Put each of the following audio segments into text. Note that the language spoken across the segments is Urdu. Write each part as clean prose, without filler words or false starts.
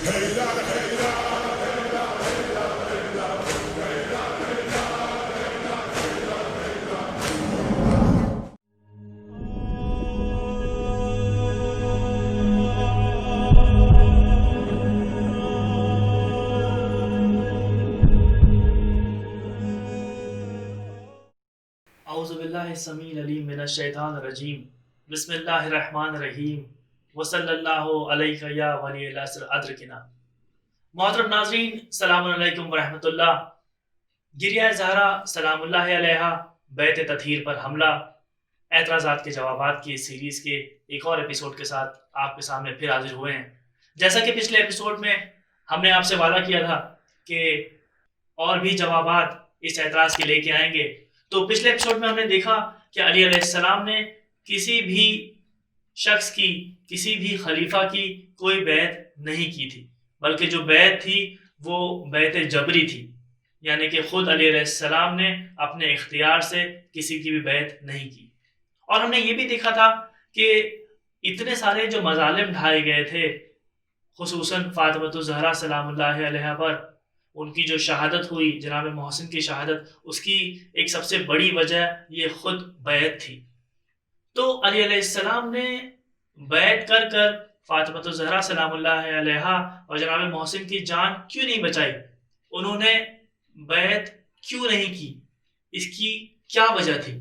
اعوذ باللہ السمیع العلیم من الشیطان الرجیم بسم اللہ الرحمن الرحیم وصلی اللہ علیہ یا ولی العصر ادرکنا۔ محترم ناظرین، السلام علیکم ورحمۃ اللہ۔ گریہ زہرا سلام اللہ علیہا بیت تطہیر پر حملہ، اعتراضات کے جوابات کی سیریز کے ایک اور ایپیسوڈ کے ساتھ آپ کے سامنے پھر حاضر ہوئے ہیں۔ جیسا کہ پچھلے ایپیسوڈ میں ہم نے آپ سے وعدہ کیا تھا کہ اور بھی جوابات اس اعتراض کے لے کے آئیں گے، تو پچھلے ایپیسوڈ میں ہم نے دیکھا کہ علی علیہ السلام نے کسی بھی شخص کی، کسی بھی خلیفہ کی کوئی بیعت نہیں کی تھی، بلکہ جو بیعت تھی وہ بیعت جبری تھی، یعنی کہ خود علی علیہ السلام نے اپنے اختیار سے کسی کی بھی بیعت نہیں کی۔ اور ہم نے یہ بھی دیکھا تھا کہ اتنے سارے جو مظالم ڈھائے گئے تھے، خصوصاً فاطمۃ الزہرا سلام اللہ علیہا پر، ان کی جو شہادت ہوئی، جناب محسن کی شہادت، اس کی ایک سب سے بڑی وجہ یہ خود بیعت تھی۔ تو علی علیہ السلام نے بیعت کر کر فاطمۃ الزہرا سلام اللہ علیہا اور جناب محسن کی جان کیوں نہیں بچائی؟ انہوں نے بیعت کیوں نہیں کی؟ اس کی کیا وجہ تھی؟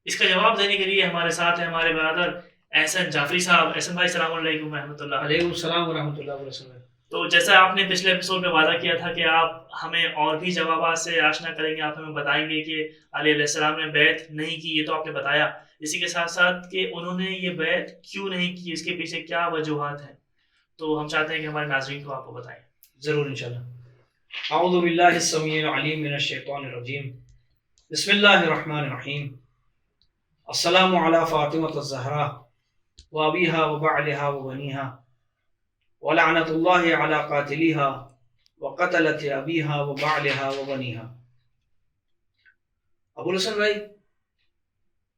اس کا جواب دینے کے لیے ہمارے ساتھ ہیں ہمارے برادر احسن جعفری صاحب۔ احسن بھائی السلام علیکم ورحمۃ اللہ۔ علیکم السلام ورحمۃ اللہ وبرکاتہ۔ تو جیسا آپ نے پچھلے ایپیسوڈ میں وعدہ کیا تھا کہ آپ ہمیں اور بھی جوابات سے آشنا کریں گے، آپ ہمیں بتائیں گے کہ علی علیہ السلام نے بیعت نہیں کی، یہ تو آپ نے بتایا، اسی کے ساتھ ساتھ کہ انہوں نے یہ بیعت کیوں نہیں کی، اس کے پیچھے کیا وجوہات ہیں، تو ہم چاہتے ہیں کہ ہمارے ناظرین کو آپ کو بتائیں۔ ضرور انشاءاللہ۔ اعوذ باللہ السمیع العلیم من الشیطان الرجیم، بسم اللہ الرحمن الرحیم۔ السلام علی فاطمۃ الزہرا و ابیہا و بعلہا و بنیہا ولعنۃ اللہ علی قاتلیہا وقتلت ابیہا و بعلہا و بنیہا۔ ابو الحسن بھائی،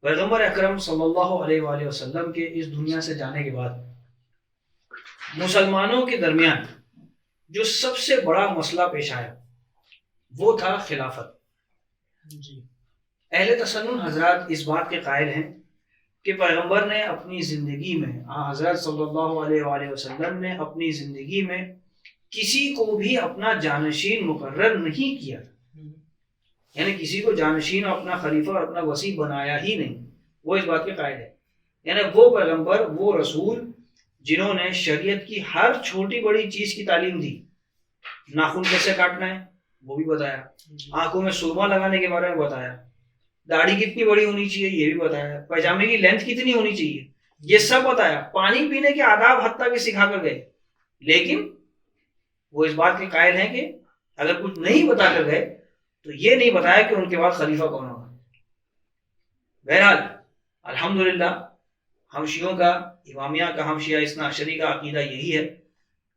پیغمبر اکرم صلی اللہ علیہ وآلہ وسلم کے اس دنیا سے جانے کے بعد مسلمانوں کے درمیان جو سب سے بڑا مسئلہ پیش آیا وہ تھا خلافت۔ جی، اہل تسنن حضرات اس بات کے قائل ہیں کہ پیغمبر نے اپنی زندگی میں، حضرت صلی اللہ علیہ وآلہ وسلم نے اپنی زندگی میں کسی کو بھی اپنا جانشین مقرر نہیں کیا، یعنی کسی کو جانشین اور اپنا خلیفہ اور اپنا وصی بنایا ہی نہیں۔ وہ اس بات کے قائل ہے، یعنی وہ پیغمبر، وہ رسول جنہوں نے شریعت کی ہر چھوٹی بڑی چیز کی تعلیم دی۔ ناخن کیسے کاٹنا ہے وہ بھی بتایا، آنکھوں میں سرما لگانے کے بارے میں بتایا، داڑھی کتنی بڑی ہونی چاہیے یہ بھی بتایا، پائجامے کی لینتھ کتنی ہونی چاہیے یہ سب بتایا، پانی پینے کے آداب حتیٰ کہ سکھا کر گئے۔ لیکن وہ اس بات کے قائل ہیں کہ اگر کچھ نہیں بتا کر گئے تو یہ نہیں بتایا کہ ان کے بعد خلیفہ کون ہوگا۔ بہرحال الحمدللہ ہم شیعوں کا، امامیہ کا، ہم شیعہ اثنا عشری کا عقیدہ یہی ہے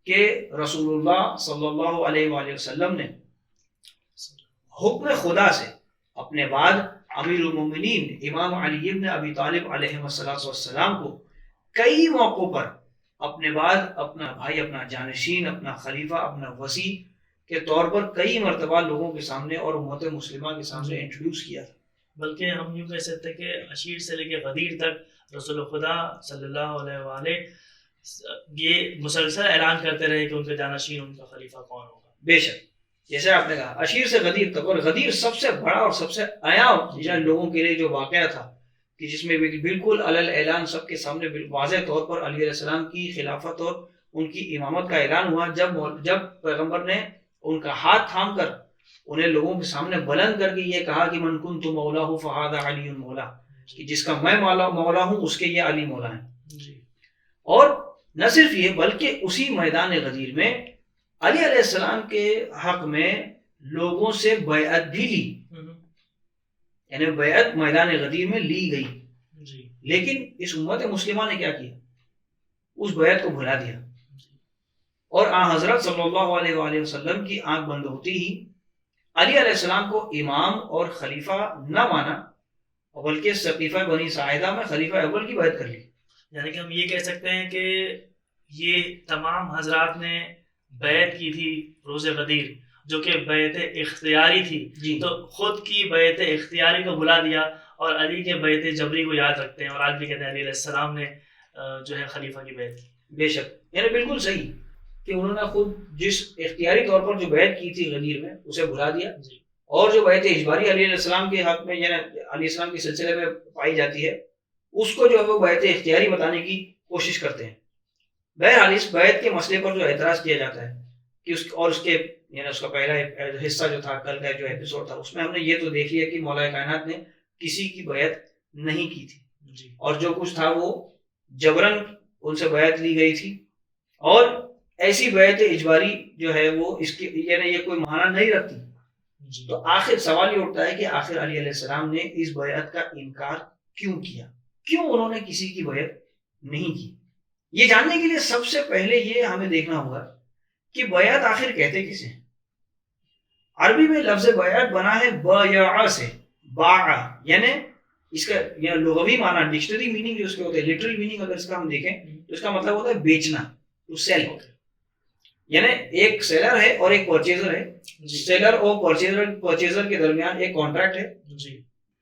کہ رسول اللہ صلی اللہ علیہ وآلہ وسلم نے حکم خدا سے اپنے بعد امیر المومنین امام علی ابن ابی طالب علیہ السلام کو کئی موقعوں پر اپنے بعد اپنا بھائی، اپنا جانشین، اپنا خلیفہ، اپنا وصی کے طور پر کئی مرتبہ لوگوں کے سامنے اور امت مسلمہ کے سامنے انٹروڈیوس کیا تھا۔ بلکہ ہم یوں کہہ سکتے ہیں کہ عشیر سے لے کے غدیر تک رسول خدا صلی اللہ علیہ وآلہ یہ مسلسل اعلان کرتے رہے کہ ان کا جانشین، ان کا خلیفہ کون ہوگا۔ بے شک، جیسے آپ نے کہا عشیر سے غدیر تک، اور غدیر سب سے بڑا اور سب سے عام لوگوں کے لیے جو واقعہ تھا کہ جس میں بالکل علل اعلان سب کے سامنے واضح طور پر علی علیہ السلام کی خلافت اور ان کی امامت کا اعلان ہوا، جب پیغمبر نے ان کا ہاتھ تھام کر انہیں لوگوں کے سامنے بلند کر کے یہ کہا کہ من کنت مولاه فهذا علی مولا، کہ جس کا میں مولا ہوں اس کے یہ علی مولا ہیں۔ اور نہ صرف یہ بلکہ اسی میدان غدیر میں علی علیہ السلام کے حق میں لوگوں سے بیعت بھی لی، یعنی بیعت میدان غدیر میں لی گئی۔ لیکن اس امت مسلمہ نے کیا کیا؟ اس بیعت کو بھلا دیا، اور حضرت صلی اللہ علیہ وآلہ وسلم کی آنکھ بند ہوتی ہی علی علیہ السلام کو امام اور خلیفہ نہ مانا، بلکہ سقیفہ بنی ساعدہ میں خلیفہ اول کی بیعت کر لی۔ یعنی کہ ہم یہ کہہ سکتے ہیں کہ یہ تمام حضرات نے بیعت کی تھی روز غدیر جو کہ بیعت اختیاری تھی، جی تو خود کی بیعت اختیاری کو بلا دیا اور علی کے بیعت جبری کو یاد رکھتے ہیں، اور آج بھی کہتے ہیں علی علیہ السلام نے جو ہے خلیفہ کی بیعت کی۔ بے شک، یعنی بالکل صحیح کہ انہوں نے خود جس اختیاری طور پر جو بیعت کی تھی غدیر میں اسے بھلا دیا، جی اور جو بیعت اجباری علی علیہ السلام کے حق میں یعنی علیہ السلام کے سلسلے میں پائی جاتی ہے اس کو جو ہے وہ بیعت اختیاری بتانے کی کوشش کرتے ہیں۔ بہرحال اس بیعت کے مسئلے پر جو اعتراض کیا جاتا ہے کہ اس کے یعنی اس کا پہلا حصہ جو تھا کل کا جو ایپیسوڈ تھا اس میں ہم نے یہ تو دیکھ لیا کہ مولا کائنات نے کسی کی بیعت نہیں کی تھی، جی اور جو کچھ تھا وہ جبرن ان سے بیعت لی گئی تھی، اور ایسی بیعت اجباری جو ہے وہ اس کی یعنی یہ کوئی معنی نہیں رکھتی۔ جی تو آخر سوال یہ اٹھتا ہے کہ آخر علی علیہ السلام نے اس بیعت کا انکار کیوں کیا، کیوں انہوں نے کسی کی بیعت نہیں کی؟ یہ جاننے کے لیے سب سے پہلے یہ ہمیں دیکھنا ہوگا کہ بیعت آخر کہتے کسے ہیں۔ عربی میں لفظ بیعت بنا ہے بایع سے، باع، یعنی اس کا یا لغوی معنی ڈکشنری میننگ جو اس کے ہوتے ہیں، لٹرل میننگ اگر اس کا ہم دیکھیں تو اس کا مطلب ہوتا ہے بیچنا، ٹو سیل، یعنی ایک سیلر ہے اور ایک پرچیزر ہے، سیلر اور پرچیزر کے درمیان ایک کانٹریکٹ ہے، جی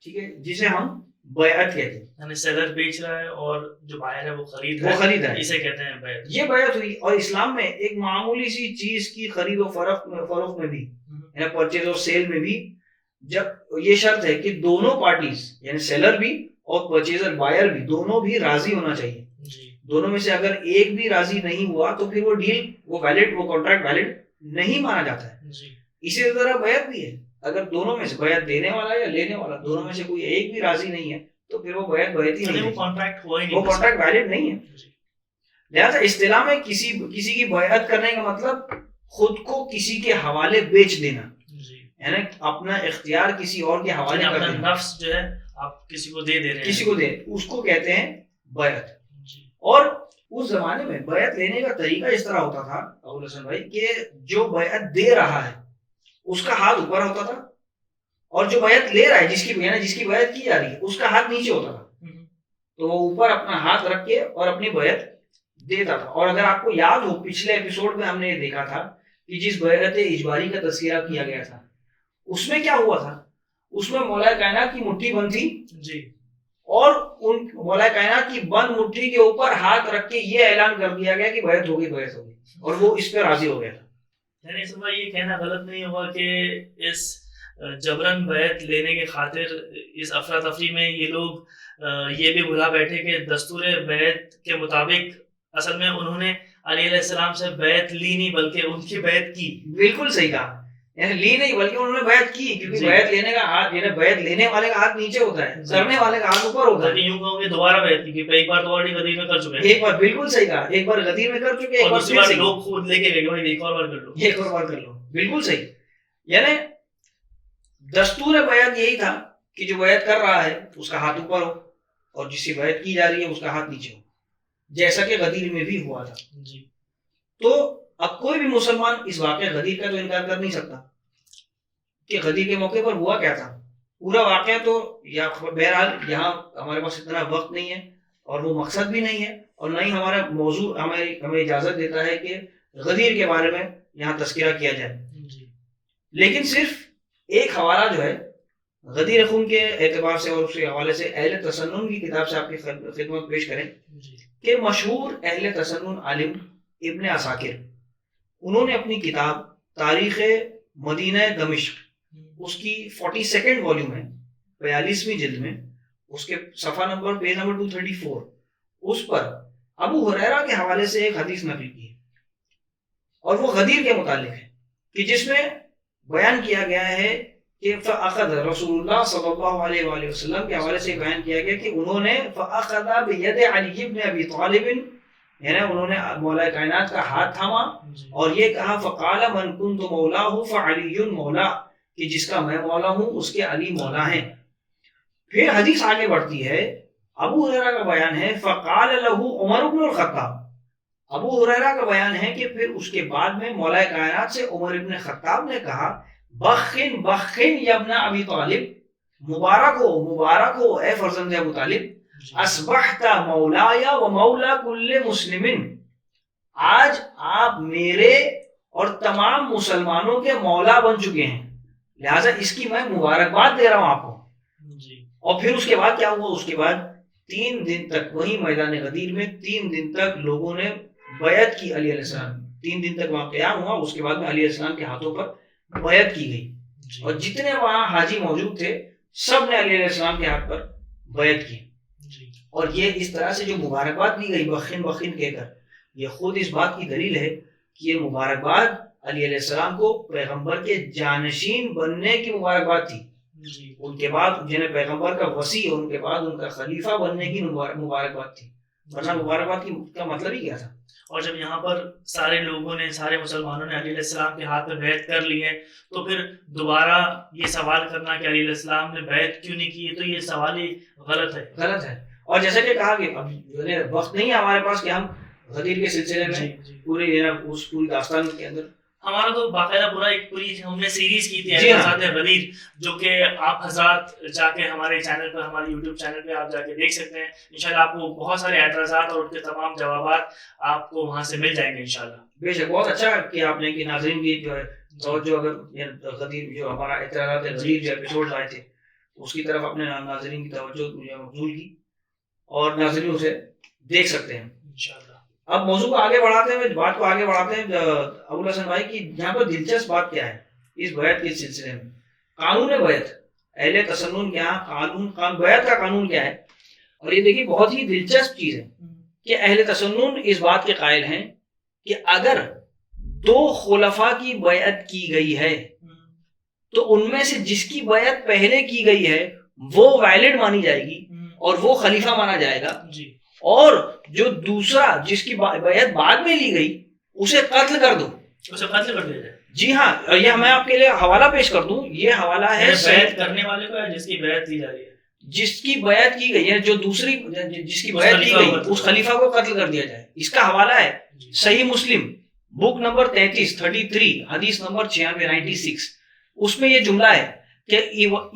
ٹھیک ہے، جسے ہم بیعت کہتے ہیں۔ یعنی سیلر بیچ رہا ہے اور جو بائر ہے وہ خرید وہ رہا خرید ہے، ہے، اسے کہتے ہیں بیعت۔ یہ بیعت ہوئی۔ اور اسلام میں ایک معمولی سی چیز کی خرید و فروخت میں بھی یعنی پرچیز اور سیل میں بھی جب یہ شرط ہے کہ دونوں پارٹیز یعنی سیلر بھی اور پرچیزر بائر بھی دونوں بھی راضی ہونا چاہیے۔ جی دونوں میں سے اگر ایک بھی راضی نہیں ہوا تو پھر وہ ڈیل وہ کانٹریکٹ ویلڈ نہیں مانا جاتا ہے۔ جی اسی طرح بیعت بھی ہے، اگر دونوں میں سے بیعت دینے والا یا لینے والا دونوں میں سے کوئی ایک بھی راضی نہیں ہے تو پھر وہ بیعت ہی یعنی نہیں وہ ہے، کانٹریکٹ ہوا ہی نہیں، وہ کانٹریکٹ ویلڈ نہیں ہے۔ جی لہٰذا اصطلاح میں کسی کی بیعت کرنے کا مطلب خود کو کسی کے حوالے بیچ دینا، جی یعنی اپنا اختیار کسی اور کے حوالے یعنی کر اپنا دینا، نفس جو ہے آپ کسی کو دے رہے ہیں، کسی کو دے، اس کو کہتے ہیں بیعت۔ جی اور اس زمانے میں بیعت لینے کا طریقہ اس طرح ہوتا تھا ابو الحسن بھائی کہ جو بیعت دے رہا ہے اس کا ہاتھ اوپر ہوتا تھا، اور جو بیعت لے رہا ہے جس کی بیعت کی جا رہی ہے اس کا ہاتھ نیچے ہوتا تھا، تو وہ اوپر اپنا ہاتھ رکھ کے اور اپنی بیعت دیتا تھا۔ اور اگر آپ کو یاد ہو پچھلے ایپیسوڈ میں ہم نے یہ دیکھا تھا کہ جس بیعت اجباری کا تذکرہ کیا گیا تھا اس میں کیا ہوا تھا، اس میں مولا کائنات کی مٹھی بند تھی، جی اور ان مولا کائنات کی بند مٹھی کے اوپر ہاتھ رکھ کے یہ اعلان کر دیا گیا کہ بیعت ہوگی، اور وہ اس پہ راضی ہو گیا تھا۔ یعنی اس میں یہ کہنا غلط نہیں ہوگا کہ اس جبرن بیعت لینے کے خاطر اس افراتفری میں یہ لوگ یہ بھی بھلا بیٹھے کہ دستور بیعت کے مطابق اصل میں انہوں نے علی علیہ السلام سے بیعت لی نہیں بلکہ ان کی بیعت کی۔ بالکل صحیح کہا، یعنی لی نہیں بلکہ انہوں نے بیعت کی، کیونکہ جی۔ بیعت لینے کا ہاتھ یعنی بیعت لینے والے کا ہاتھ نیچے ہوتا ہے، کرنے والے کا ہاتھ اوپر ہوتا تاکہ ہے۔ یوں کہوں کہ دوبارہ بیعت کی، کہ ایک بار تو آلریڈی غدیر میں کر چکے ہیں، ایک بار بالکل صحیح کہا، ایک بار غدیر میں کر چکے، ایک اور بار دوسری پھر بار سے لوگ خود لے کے گئے کہ بھائی ایک اور بار کر لو، ایک اور بار کر لو، بالکل صحیح۔ یعنی دستور بیعت یہی تھا کہ جو بیعت کر رہا ہے اس کا ہاتھ اوپر ہو اور جس سے بیعت کی جا رہی ہے اس کا ہاتھ نیچے ہو، جیسا کہ غدیر میں بھی ہوا تھا۔ جی تو اب کوئی بھی مسلمان اس واقعہ غدیر کا تو انکار کر نہیں سکتا کہ غدیر کے موقع پر ہوا کیا تھا، پورا واقعہ تو یا بہرحال یہاں ہمارے پاس اتنا وقت نہیں ہے اور وہ مقصد بھی نہیں ہے، اور نہ ہی ہمارا موضوع ہمیں اجازت دیتا ہے کہ غدیر کے بارے میں یہاں تذکرہ کیا جائے، جی لیکن صرف ایک حوالہ جو ہے غدیر خون کے اعتبار سے اور اس کے حوالے سے اہل تسنن کی کتاب سے آپ کی خدمت پیش کریں جی کہ مشہور اہل تسنن عالم ابن عساکر انہوں نے اپنی کتاب تاریخ مدینہ دمشق اس کی 42 والیوم ہے، 42ویں جلد میں، اس کے صفحہ نمبر پیج نمبر 234 اس پر ابو ہریرہ کے حوالے سے ایک حدیث نقل کی ہے، اور وہ غدیر کے متعلق ہے کہ جس میں بیان کیا گیا ہے کہ فأخذ رسول اللہ صلی اللہ علیہ وآلہ وسلم کے حوالے سے بیان کیا گیا کہ انہوں نے فأخذ بید علی بن ابی طالب، یعنی انہوں نے مولا کائنات کا ہاتھ تھاما اور یہ کہا فقال من کنت مولاہ فعلی مولا، کہ جس کا میں مولا ہوں اس کے علی مولا ہیں۔ پھر حدیث آگے بڑھتی ہے، ابو ہریرہ کا بیان ہے فقال له عمر بن الخطاب، ابو ہریرہ کا بیان ہے کہ پھر اس کے بعد میں مولا کائنات سے عمر ابن خطاب نے کہا بخن بخن یا ابن ابی طالب، مبارک ہو اے فرزند ابو طالب، اصبحت مولایا و مولا کل مسلم، آج آپ میرے اور تمام مسلمانوں کے مولا بن چکے ہیں، لہٰذا اس کی میں مبارکباد دے رہا ہوں آپ کو. اور پھر اس کے بعد کیا ہوا؟ اس کے بعد 3 دن تک وہی میدان غدیر میں 3 دن تک لوگوں نے بیعت کی علی علیہ السلام. 3 دن تک وہاں قیام ہوا. اس کے بعد میں علی علیہ السلام کے ہاتھوں پر بیعت کی گئی اور جتنے وہاں حاجی موجود تھے سب نے علی علیہ السلام کے ہاتھ پر بیعت کی. اور یہ اس طرح سے جو مبارکباد دی گئی بخن بخن کہہ کر، یہ خود اس بات کی دلیل ہے کہ یہ مبارکباد علی علیہ السلام کو پیغمبر کے جانشین بننے کی مبارکباد تھی. ان کے بعد جنہیں پیغمبر کا وصی اور ان کے بعد ان کا خلیفہ بننے کی مبارکباد تھی، ورنہ مبارکباد کا مطلب ہی کیا تھا. اور جب یہاں پر سارے لوگوں نے، سارے مسلمانوں نے علی علیہ السلام کے ہاتھ میں بیعت کر لی ہے، تو پھر دوبارہ یہ سوال کرنا کہ علی علیہ السلام نے بیعت کیوں نہیں کی، تو یہ سوال ہی غلط ہے. اور جیسا کہ کہا کہ اب وقت نہیں ہے ہمارے پاس کہ ہم غدیر کے سلسلے میں پوری داستان کے اندر، ہمارا تو باقاعدہ پورا ایک پوری ہم نے سیریز کی تھی احساسات غدیر، جو کہ آپ حضرات جا کے ہمارے چینل پر، ہمارے یوٹیوب چینل پہ آپ جا کے دیکھ سکتے ہیں. انشاءاللہ آپ کو بہت سارے اعتراضات اور ان کے تمام جوابات آپ کو وہاں سے مل جائیں گے انشاءاللہ. بے شک بہت اچھا کہ آپ نے کہ ناظرین کی جو ہے توجہ، اگر غدیر جو ہمارا اعتراضات غدیر جو ایپیسوڈ آئے تھے اس کی طرف اپنے ناظرین کی توجہ مبذول کی، اور ناظرین اسے دیکھ سکتے ہیں انشاءاللہ. اب موضوع کو آگے بڑھاتے ہیں، بات کو آگے بڑھاتے ہیں ابوالحسن بھائی کی یہاں پر دلچسپ بات کیا ہے اس بیعت کے سلسلے میں. قانون بیعت، اہل تسنن کے یہاں بیعت کا قانون کیا ہے. اور یہ دیکھیے بہت ہی دلچسپ چیز ہے کہ اہل تسنن اس بات کے قائل ہیں کہ اگر 2 خلفاء کی بیعت کی گئی ہے تو ان میں سے جس کی بیعت پہلے کی گئی ہے وہ ویلڈ مانی جائے گی اور وہ خلیفہ مانا جائے گا، اور جو دوسرا جس کی بیعت بعد میں لی گئی اسے قتل کر دو، اسے قتل کر دیا جائے. جی ہاں، یہ میں آپ کے لیے حوالہ پیش کر دوں. یہ حوالہ ہے بیعت کرنے والے کا، جس کی بیعت کی جا رہی ہے، جس کی بیعت کی گئی ہے، جو دوسری جس کی بیعت کی گئی اس خلیفہ کو قتل کر دیا جائے. اس کا حوالہ ہے صحیح مسلم بک نمبر 33 حدیث نمبر 96. اس میں یہ جملہ ہے کہ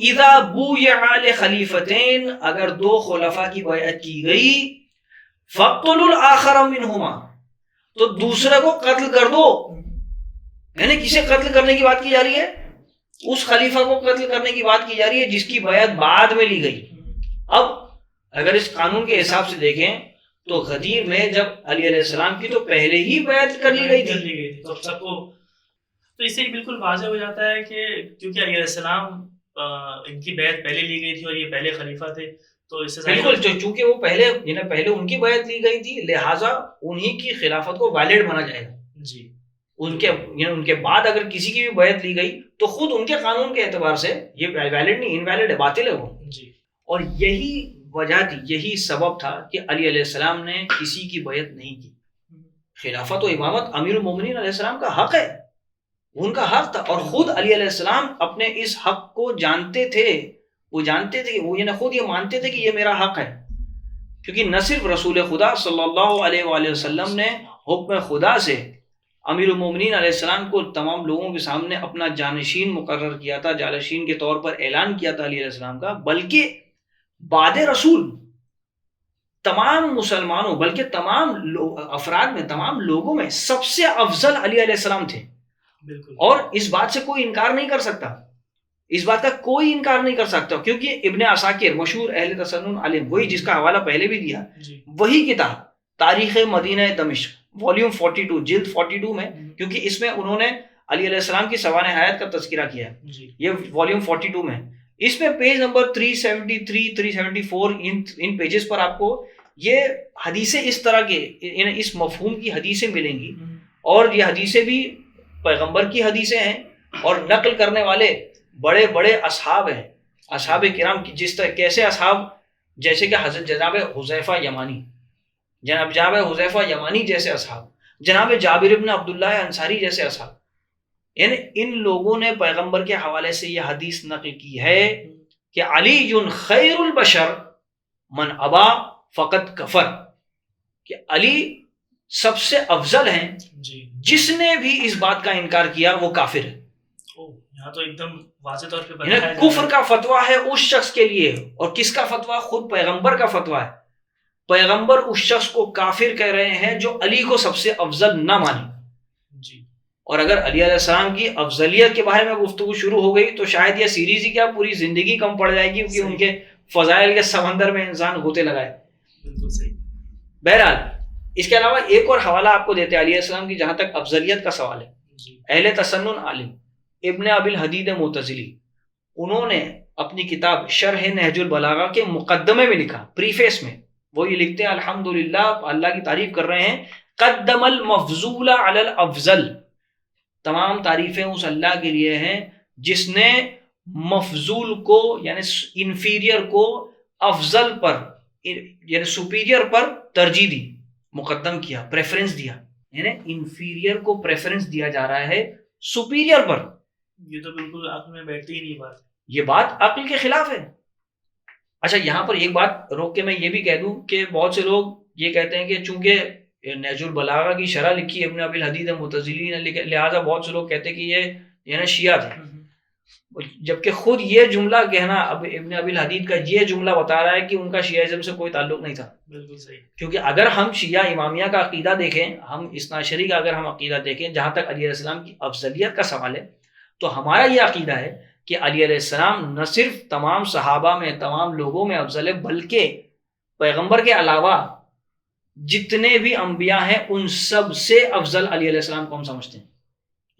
اذا بویع لخلیفتین، اگر 2 خلفاء کی بیعت کی گئی، فقتلوا الاخر منہما، تو دوسرے کو قتل کر دو. یعنی کسے قتل کرنے کی بات کی جا رہی ہے؟ اس خلیفہ کو قتل کرنے کی بات کی جا رہی ہے جس کی بیعت بعد میں لی گئی. اب اگر اس قانون کے حساب سے دیکھیں تو غدیر میں جب علی علیہ السلام کی تو پہلے ہی بیعت کر لی گئی تھی، تو سب کو، تو اس سے بالکل واضح ہو جاتا ہے کہ کیونکہ علی علیہ السلام ان کی بیعت پہلے لی گئی تھی اور یہ پہلے خلیفہ تھے، تو اس سے بالکل چونکہ وہ پہلے ان کی بیعت لی گئی تھی، لہٰذا انہی کی خلافت کو ویلڈ مانا جائے گا. جی، ان کے بعد اگر کسی کی بھی بیعت لی گئی تو خود ان کے قانون کے اعتبار سے یہ ویلڈ نہیں، انویلڈ ہے، باطل ہے وہ. جی، اور یہی وجہ تھی، یہی سبب تھا کہ علی علیہ السلام نے کسی کی بیعت نہیں کی. خلافت و امامت امیر المومنین علیہ السلام کا حق ہے، ان کا حق تھا، اور خود علی علیہ السلام اپنے اس حق کو جانتے تھے. وہ جانتے تھے، وہ خود یہ مانتے تھے کہ یہ میرا حق ہے، کیونکہ نہ صرف رسول خدا صلی اللہ علیہ وآلہ وسلم نے حکم خدا سے امیر المومنین علیہ السلام کو تمام لوگوں کے سامنے اپنا جانشین مقرر کیا تھا، جانشین کے طور پر اعلان کیا تھا علی علیہ السلام کا، بلکہ بعد رسول تمام مسلمانوں، بلکہ تمام افراد میں، تمام لوگوں میں سب سے افضل علی علیہ السلام تھے. اور اس بات سے کوئی انکار نہیں کر سکتا، اس بات کا کوئی انکار نہیں کر سکتا، کیونکہ ابن عساکر مشہور اہل تسنن عالم، وہی جس کا حوالہ پہلے بھی دیا، وہی کتاب تاریخ مدینہ دمشق والیوم 42 جلد 42 میں، کیونکہ اس میں انہوں نے علی علیہ السلام کی سوانح حیات کا تذکرہ کیا ہے، یہ والیوم 42 میں. اس میں پیج نمبر 373 374 ان پیجز پر آپ کو یہ حدیثیں اس طرح کے اس مفہوم کی حدیثیں ملیں گی، اور یہ حدیثیں بھی پیغمبر کی حدیثیں ہیں، اور نقل کرنے والے بڑے بڑے اصحاب ہیں، اصحاب کرام کی، جس طرح کیسے اصحاب، جیسے کہ حضرت جناب حذیفہ یمانی، جناب حذیفہ یمانی جیسے اصحاب، جناب جابر ابن عبداللہ انصاری جیسے اصحاب، یعنی ان لوگوں نے پیغمبر کے حوالے سے یہ حدیث نقل کی ہے کہ علی خیر البشر من ابا فقط کفر، کہ علی سب سے افضل ہیں، جس نے بھی اس بات کا انکار کیا وہ کافر ہے. یہاں تو ایک دم واضح طور پہ کفر کا فتویٰ ہے اس شخص کے لیے، اور کس کا فتویٰ؟ خود پیغمبر کا فتویٰ ہے. پیغمبر اس شخص کو کافر کہہ رہے ہیں جو علی کو سب سے افضل نہ مانے. اور اگر علی علیہ السلام کی افضلیت کے بارے میں گفتگو شروع ہو گئی تو شاید یہ سیریز ہی کیا پوری زندگی کم پڑ جائے گی، کیونکہ ان کے فضائل کے سمندر میں انسان غوطے لگائے. بالکل صحیح. بہرحال اس کے علاوہ ایک اور حوالہ آپ کو دیتے ہیں علی علیہ السلام کی، جہاں تک افضلیت کا سوال ہے. اہل تسنن عالم ابن ابی الحدید معتزلی، انہوں نے اپنی کتاب شرح نہج البلاغہ کے مقدمے میں لکھا، پریفیس میں وہ یہ لکھتے ہیں الحمدللہ، اللہ کی تعریف کر رہے ہیں، قدم المفضول علی الافضل، تمام تعریفیں اس اللہ کے لیے ہیں جس نے مفضول کو یعنی انفیریئر کو افضل پر یعنی سپیریئر پر ترجیح دی، مقدم کیا، پریفرنس دیا، یعنی انفیریئر کو پریفرنس دیا جا رہا ہے سپیریئر پر. یہ تو بالکل عقل میں بیٹھتی ہی نہیں بات. یہ بات عقل کے خلاف ہے. اچھا یہاں پر ایک بات روک کے میں یہ بھی کہہ دوں کہ بہت سے لوگ یہ کہتے ہیں کہ چونکہ نہج البلاغہ کی شرح لکھی ابن ابی الحدید معتزلی نے، لہٰذا بہت سے لوگ کہتے ہیں کہ یہ یعنی شیعہ تھے، جبکہ خود یہ جملہ کہنا اب ابن ابی الحدید کا یہ جملہ بتا رہا ہے کہ ان کا شیعہ سے کوئی تعلق نہیں تھا. بالکل صحیح. کیونکہ اگر ہم شیعہ امامیہ کا عقیدہ دیکھیں، ہم اثنا عشری کا اگر ہم عقیدہ دیکھیں، جہاں تک علی علیہ السلام کی افضلیت کا سوال ہے تو ہمارا یہ عقیدہ ہے کہ علی علیہ السلام نہ صرف تمام صحابہ میں، تمام لوگوں میں افضل ہے، بلکہ پیغمبر کے علاوہ جتنے بھی انبیاء ہیں ان سب سے افضل علی علیہ السلام کو ہم سمجھتے ہیں.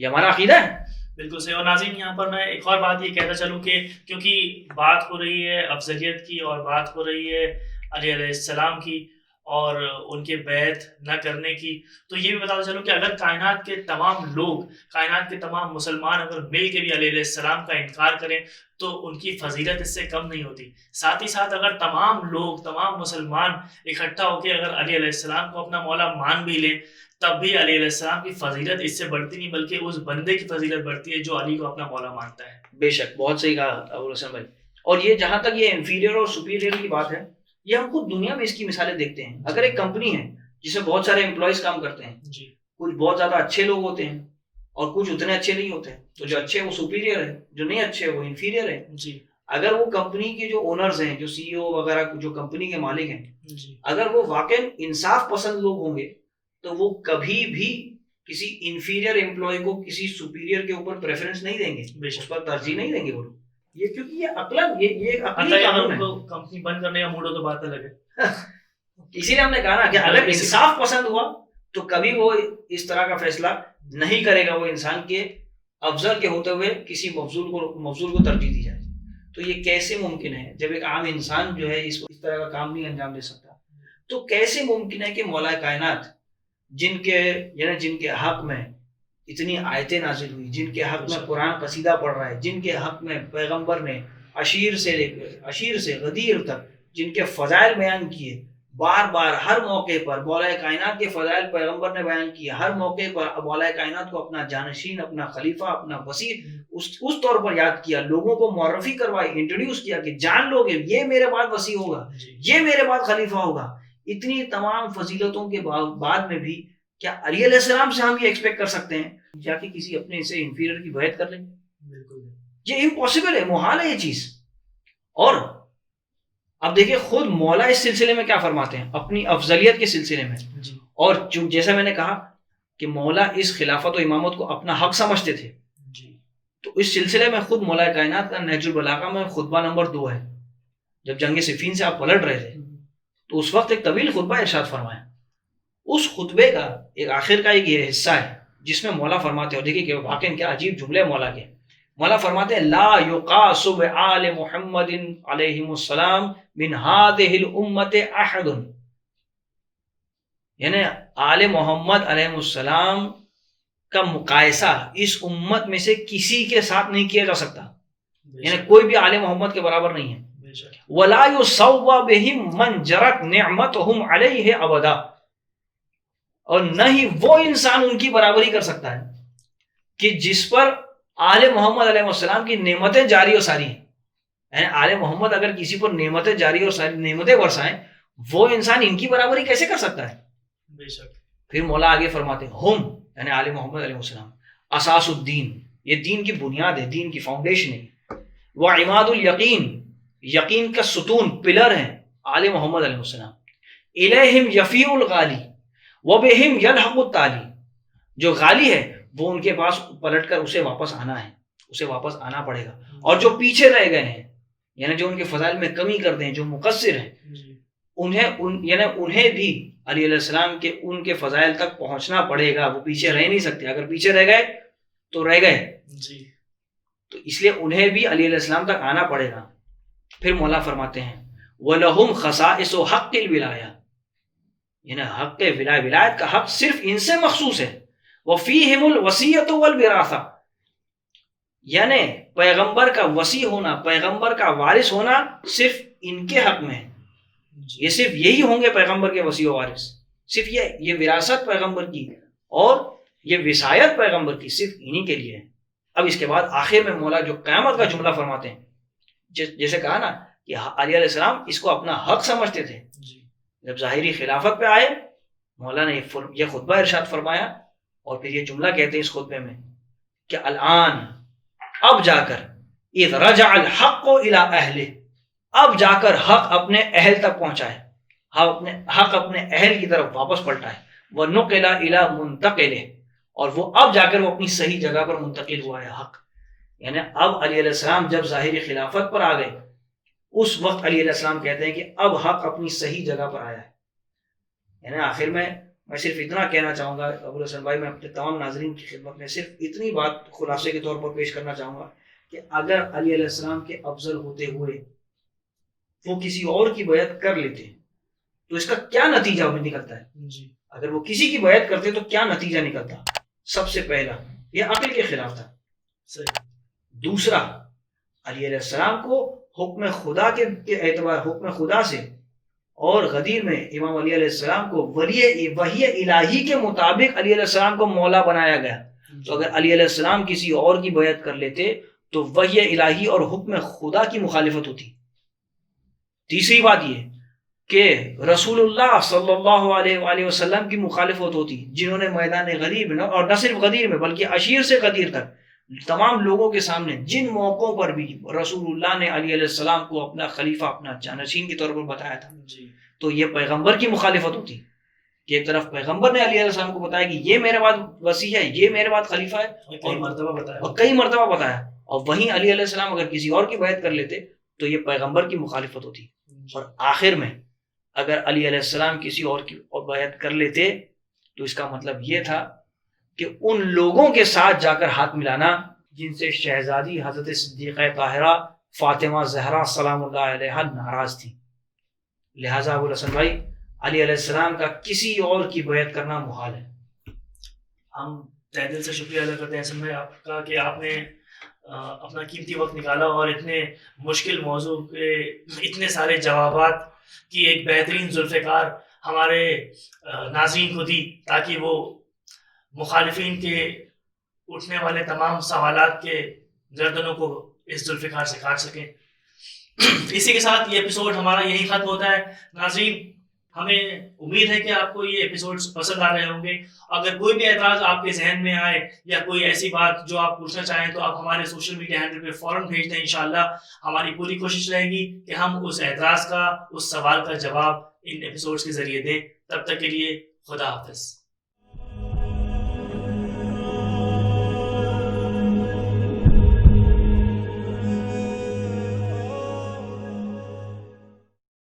یہ ہمارا عقیدہ ہے. بالکل صحیح. اور ناظرین یہاں پر میں ایک اور بات یہ کہتا چلوں کہ کیونکہ بات ہو رہی ہے افضلیت کی اور بات ہو رہی ہے علی علیہ السلام کی اور ان کے بیعت نہ کرنے کی، تو یہ بھی بتاتا چلوں کہ اگر کائنات کے تمام لوگ، کائنات کے تمام مسلمان اگر مل کے بھی علیہ السلام کا انکار کریں تو ان کی فضیلت اس سے کم نہیں ہوتی. ساتھ ہی ساتھ اگر تمام لوگ، تمام مسلمان اکٹھا ہو کے اگر علی علیہ السلام کو اپنا مولا مان بھی لیں تب بھی علی علیہ السلام کی فضیلت اس سے بڑھتی نہیں، بلکہ اس بندے کی فضیلت بڑھتی ہے جو علی کو اپنا مولا مانتا ہے. بے شک، بہت صحیح کہا ابوالحسن بھائی. اور یہ جہاں تک یہ انفیریئر اور سپیریئر کی بات ہے، یہ ہم خود دنیا میں اس کی مثالیں دیکھتے ہیں. اگر ایک کمپنی ہے جس میں بہت سارے امپلائیز کام کرتے ہیں، کچھ بہت زیادہ اچھے لوگ ہوتے ہیں اور کچھ اتنے اچھے نہیں ہوتے ہیں، تو جو اچھے وہ سپیریئر ہے، جو نہیں اچھے وہ انفیریئر ہے. اگر وہ کمپنی کے جو اونرز ہیں، جو سی ای او وغیرہ جو کمپنی کے مالک ہیں، اگر وہ واقعی انصاف پسند لوگ ہوں گے تو وہ کبھی بھی کسی انفیریئر امپلائی کو کسی سپیریئر کے اوپر پریفرنس نہیں دیں گے، اس پر ترجیح نہیں دیں گے وہ لوگ. یہ کیونکہ یہ عقلاً یہ عقلی قانون ہے. کمپنی بند کرنے کا موڈ ہو تو بات الگ ہے. اسی لیے ہم نے کہا نا کہ اگر انصاف پسند ہوا تو کبھی وہ اس طرح کا فیصلہ نہیں کرے گا، وہ انسان کے افضل کے ہوتے ہوئے کسی مفضول کو ترجیح دی جائے. تو یہ کیسے ممکن ہے جب ایک عام انسان جو ہے اس طرح کا کام نہیں انجام دے سکتا؟ تو کیسے ممکن ہے کہ مولا کائنات جن کے حق میں اتنی آیتیں نازل ہوئی، جن کے حق میں قرآن قصیدہ پڑھ رہا ہے، جن کے حق میں پیغمبر نے عشیر سے غدیر تک جن کے فضائل بیان کیے، بار بار ہر موقع پر مولا کائنات کے فضائل پیغمبر نے بیان کیے، ہر موقع پر مولا کائنات کو اپنا جانشین، اپنا خلیفہ، اپنا وسیع اس طور پر یاد کیا، لوگوں کو معرفی کروائی، انٹروڈیوس کیا کہ جان لو گے یہ میرے بعد وسیع ہوگا، یہ میرے بعد خلیفہ ہوگا. اتنی تمام فضیلتوں کے بعد میں بھی کیا علی علیہ السلام سے ہم یہ ایکسپیکٹ کر سکتے ہیں جا کے کسی اپنے سے انفیریئر کی بیعت کر لیں گے؟ بالکل یہ امپاسبل ہے، محال ہے یہ چیز. اور اب دیکھیں خود مولا اس سلسلے میں کیا فرماتے ہیں اپنی افضلیت کے سلسلے میں. اور جیسا میں نے کہا کہ مولا اس خلافت و امامت کو اپنا حق سمجھتے تھے، تو اس سلسلے میں خود مولا کائنات کا نہج البلاغہ میں خطبہ نمبر 2 ہے. جب جنگ صفین سے آپ پلٹ رہے تھے تو اس وقت ایک طویل خطبہ ارشاد فرمایا. اس خطبے کا ایک آخر کا ایک یہ حصہ ہے جس میں مولا فرماتے ہیں، اور دیکھیں کہ واقعی کیا عجیب جملے مولا کے. مولا فرماتے ہیں لا یقاس بآل محمد علیہ السلام من هذه الامت احد، یعنی آل محمد علیہ السلام کا مقایسہ اس امت میں سے کسی کے ساتھ نہیں کیا جا سکتا، یعنی کوئی بھی آل محمد کے برابر نہیں ہے. ولا یسوى بهم من جرت نعمتهم علیہ ابدا، اور نہ ہی وہ انسان ان کی برابری کر سکتا ہے کہ جس پر آل محمد علیہ السلام کی نعمتیں جاری و ساری ہیں. یعنی آل محمد اگر کسی پر نعمتیں جاری اور ساری نعمتیں برسائیں، وہ انسان ان کی برابری کیسے کر سکتا ہے؟ بے شک. پھر مولا آگے فرماتے ہیں ہم یعنی آل محمد علیہ السلام اساس الدین، یہ دین کی بنیاد ہے، دین کی فاؤنڈیشن ہے. وہ عماد الیقین، یقین کا ستون، پلر ہیں آل محمد علیہ السلام. الیہم یفیع الغالی وبہم یلحق التالی، جو غالی ہے وہ ان کے پاس پلٹ کر اسے واپس آنا ہے، اسے واپس آنا پڑے گا. اور جو پیچھے رہ گئے ہیں، یعنی جو ان کے فضائل میں کمی کرتے ہیں، جو مقصر ہیں، انہیں بھی علی علیہ السلام کے ان کے فضائل تک پہنچنا پڑے گا. وہ پیچھے رہ نہیں سکتے، اگر پیچھے رہ گئے تو رہ گئے. تو اس لیے انہیں بھی علی علیہ السلام تک آنا پڑے گا. پھر مولا فرماتے ہیں وَلَهُمْ خَصَائِصُ حَقِّ الْوِلَایَہ، یعنی حق ولایت کا حق صرف ان سے مخصوص ہے. وَفِيهِمُ الْوَصِيَّةُ وَالْوِرَاثَةُ، یعنی پیغمبر کا وصی ہونا، پیغمبر کا وارث ہونا صرف ان کے حق میں ہے. یہ صرف یہی ہوں گے پیغمبر کے وصی و وارث، صرف یہ وراثت پیغمبر کی اور یہ وصایت پیغمبر کی صرف انہی کے لیے ہے. اب اس کے بعد آخر میں مولا جو قیامت کا جملہ فرماتے ہیں، جیسے کہا نا کہ علی علیہ السلام اس کو اپنا حق سمجھتے تھے. جب ظاہری خلافت پہ آئے، مولا نے یہ خطبہ ارشاد فرمایا اور پھر یہ جملہ کہتے ہیں اس خطبے میں کہ الان، اب جا کر، اذ رجع الحق الى اہلہ، اب جا کر حق اپنے اہل تک پہنچا ہے، حق اپنے اہل کی طرف واپس پلٹا ہے. وَنُقِلَ إِلَى مُنْتَقِلِهِ، اور وہ اب جا کر وہ اپنی صحیح جگہ پر منتقل ہوا ہے حق. یعنی اب علی علیہ السلام جب ظاہری خلافت پر آ گئے، اس وقت علی علیہ السلام کہتے ہیں کہ اب حق اپنی صحیح جگہ پر آیا ہے. یعنی آخر میں صرف اتنا کہنا چاہوں گا ابوالحسن بھائی، میں اپنے تمام ناظرین کی خدمت میں صرف اتنی بات خلاصے کے طور پر پیش کرنا چاہوں گا کہ اگر علی علیہ السلام کے افضل ہوتے ہوئے وہ کسی اور کی بیعت کر لیتے تو اس کا کیا نتیجہ نکلتا ہے. اگر وہ کسی کی بیعت کرتے تو کیا نتیجہ نکلتا؟ سب سے پہلا یہ عقل کے خلاف تھا. دوسرا، علی علیہ السلام کو حکم خدا کے اعتبار، حکم خدا سے، اور غدیر میں امام علی علیہ السلام کو وحی الہی کے مطابق علی علیہ السلام کو مولا بنایا گیا. تو اگر علی علیہ السلام کسی اور کی بیعت کر لیتے تو وحی الہی اور حکم خدا کی مخالفت ہوتی. تیسری بات یہ کہ رسول اللہ صلی اللہ علیہ وآلہ وسلم کی مخالفت ہوتی، جنہوں نے میدان غدیر میں، اور نہ صرف غدیر میں بلکہ عشیر سے غدیر تک تمام لوگوں کے سامنے جن موقعوں پر بھی رسول اللہ نے علی علیہ السلام کو اپنا خلیفہ، اپنا جانشین کے طور پر بتایا تھا، تو یہ پیغمبر کی مخالفت ہوتی کہ ایک طرف پیغمبر نے علی علیہ السلام کو بتایا کہ یہ میرے بعد وصی ہے، یہ میرے بعد خلیفہ ہے، اور کئی مرتبہ بتایا، اور وہیں علی علیہ السلام اگر کسی اور کی بیعت کر لیتے تو یہ پیغمبر کی مخالفت ہوتی. اور آخر میں اگر علی علیہ السلام کسی اور کی بیعت کر لیتے تو اس کا مطلب یہ تھا کہ ان لوگوں کے ساتھ جا کر ہاتھ ملانا جن سے شہزادی حضرت صدیقہ طاہرہ فاطمہ زہرا سلام اللہ علیہا ناراض تھی. لہٰذا ابوالحسن بھائی، علی علیہ السلام کا کسی اور کی بیعت کرنا محال ہے. ہم تہ دل سے شکریہ ادا کرتے ہیں حسن بھائی آپ کا کہ آپ نے اپنا قیمتی وقت نکالا اور اتنے مشکل موضوع کے اتنے سارے جوابات کی ایک بہترین ذوالفقار ہمارے ناظرین کو دی، تاکہ وہ مخالفین کے اٹھنے والے تمام سوالات کے گردنوں کو اس ذوالفقار سے کاٹ سکیں. اسی کے ساتھ یہ ایپیسوڈ ہمارا یہی ختم ہوتا ہے. ناظرین، ہمیں امید ہے کہ آپ کو یہ ایپیسوڈز پسند آ رہے ہوں گے. اگر کوئی بھی اعتراض آپ کے ذہن میں آئے یا کوئی ایسی بات جو آپ پوچھنا چاہیں تو آپ ہمارے سوشل میڈیا ہینڈل پہ فوراً بھیج دیں. انشاءاللہ ہماری پوری کوشش رہے گی کہ ہم اس اعتراض کا، اس سوال کا جواب ان ایپیسوڈز کے ذریعے دیں. تب تک کے لیے خدا حافظ.